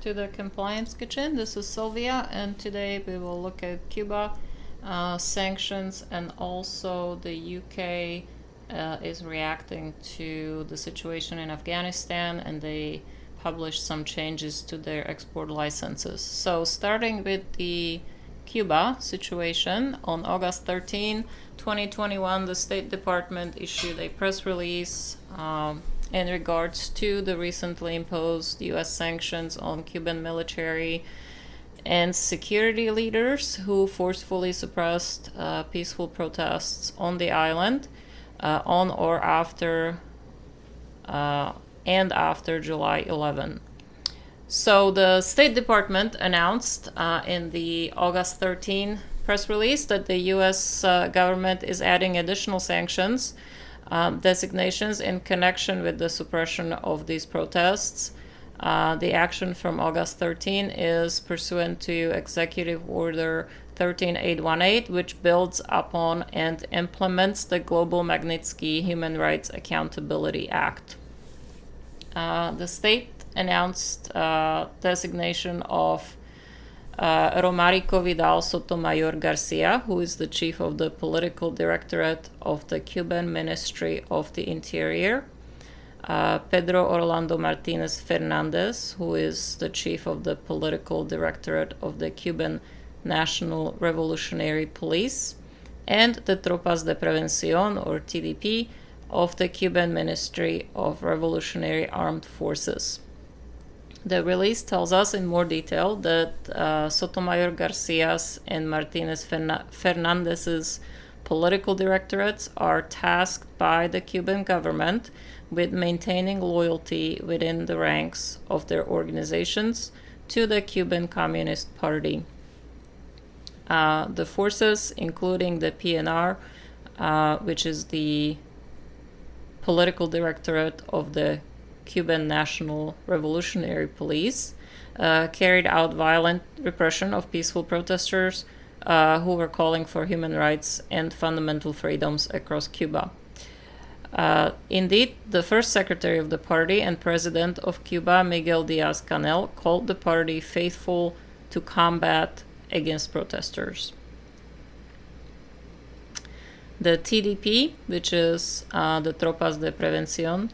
to the Compliance Kitchen. This is Sylvia, and today we will look at Cuba, sanctions, and also the UK is reacting to the situation in Afghanistan, and they published some changes to their export licenses. So starting with the Cuba situation, on August 13, 2021, the State Department issued a press release in regards to the recently imposed U.S. sanctions on Cuban military and security leaders who forcefully suppressed peaceful protests on the island on or after after July 11. So the State Department announced in the August 13 press release that the U.S. Government is adding additional sanctions designations in connection with the suppression of these protests. The action from August 13 is pursuant to Executive Order 13818, which builds upon and implements the Global Magnitsky Human Rights Accountability Act. The state announced designation of Romarico Vidal Sotomayor Garcia, who is the chief of the political directorate of the Cuban Ministry of the Interior, Pedro Orlando Martinez Fernandez, who is the chief of the political directorate of the Cuban National Revolutionary Police, and the Tropas de Prevención, or TDP, of the Cuban Ministry of Revolutionary Armed Forces. The release tells us in more detail that Sotomayor Garcia's and Martinez Fernandez's political directorates are tasked by the Cuban government with maintaining loyalty within the ranks of their organizations to the Cuban Communist Party. The forces, including the PNR, which is the political directorate of the Cuban National Revolutionary Police, carried out violent repression of peaceful protesters who were calling for human rights and fundamental freedoms across Cuba. Indeed, the first secretary of the party and president of Cuba, Miguel Diaz-Canel, called the party faithful to combat against protesters. The TDP, which is the Tropas de Prevención,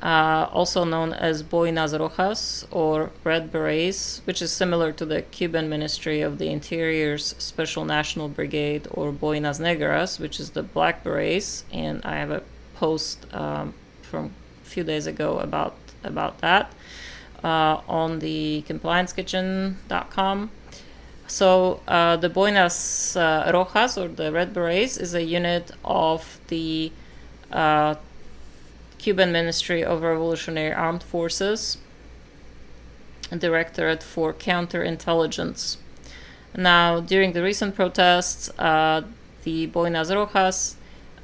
also known as Boinas Rojas or Red Berets, which is similar to the Cuban Ministry of the Interior's Special National Brigade, or Boinas Negras, which is the Black Berets, and I have a post from a few days ago about that on the compliancekitchen.com. So the Boinas Rojas, or the Red Berets, is a unit of the Cuban Ministry of Revolutionary Armed Forces, Directorate for Counterintelligence. Now, during the recent protests, the Boinas Rojas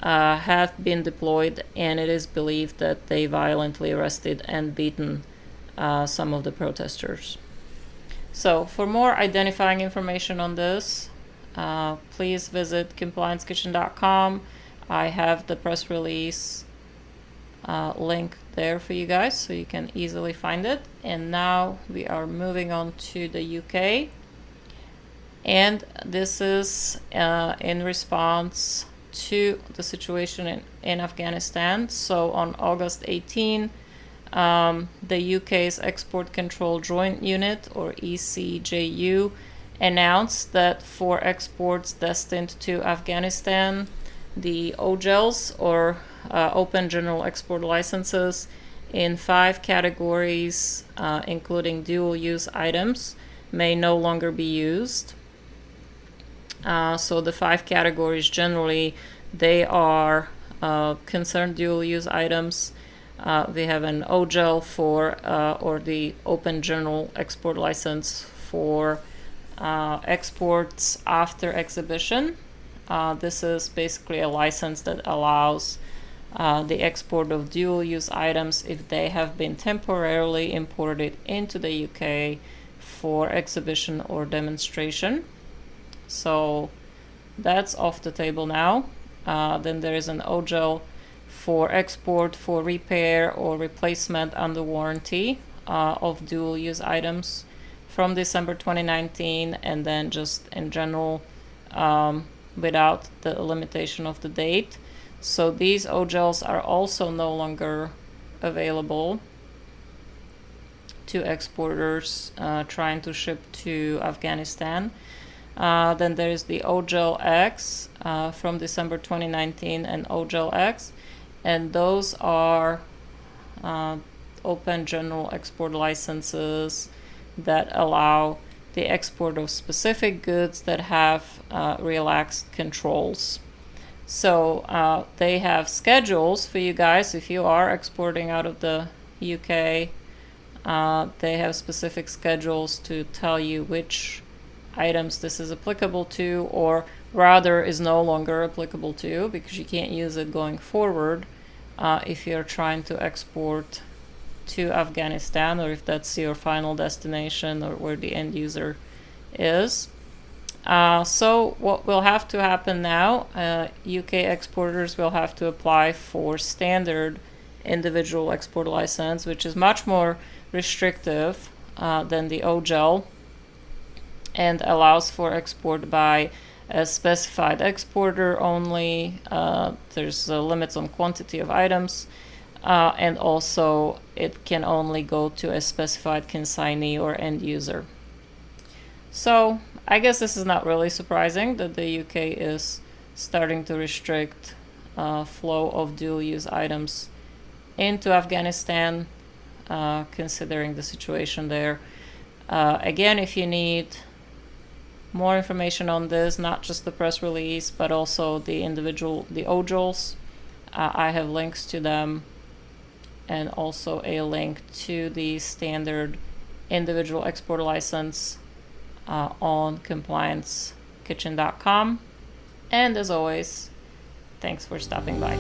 have been deployed, and it is believed that they violently arrested and beaten some of the protesters. So, for more identifying information on this, please visit compliancekitchen.com. I have the press release link there for you guys, so you can easily find it. And now we are moving on to the UK, and this is in response to the situation in Afghanistan. So on August 18, the UK's Export Control Joint Unit, or ECJU, announced that for exports destined to Afghanistan, the OGELs, or Open General Export Licenses, in 5 categories, including dual-use items, may no longer be used. So the 5 categories, generally, they are concerned dual-use items. We have an OGEL for, or the Open General Export License for exports after exhibition. This is basically a license that allows the export of dual-use items if they have been temporarily imported into the UK for exhibition or demonstration. So that's off the table now. Then there is an OGEL for export for repair or replacement under warranty of dual-use items. from December 2019, and then just in general without the limitation of the date. So these OGELs are also no longer available to exporters trying to ship to Afghanistan. Then there is the OGEL X from December 2019 and OGEL X, and those are open general export licenses that allow the export of specific goods that have relaxed controls. So they have schedules for you guys if you are exporting out of the UK. They have specific schedules to tell you which items this is applicable to, or rather is no longer applicable to, because you can't use it going forward if you're trying to export to Afghanistan, or if that's your final destination or where the end user is. So what will have to happen now, UK exporters will have to apply for standard individual export license, which is much more restrictive than the OGEL, and allows for export by a specified exporter only. There's limits on quantity of items, and also it can only go to a specified consignee or end user. So I guess this is not really surprising that the UK is starting to restrict flow of dual-use items into Afghanistan, considering the situation there. Again, if you need more information on this, not just the press release, but also the OGELs, I have links to them, and also a link to the standard individual export license on compliancekitchen.com. And as always, thanks for stopping by.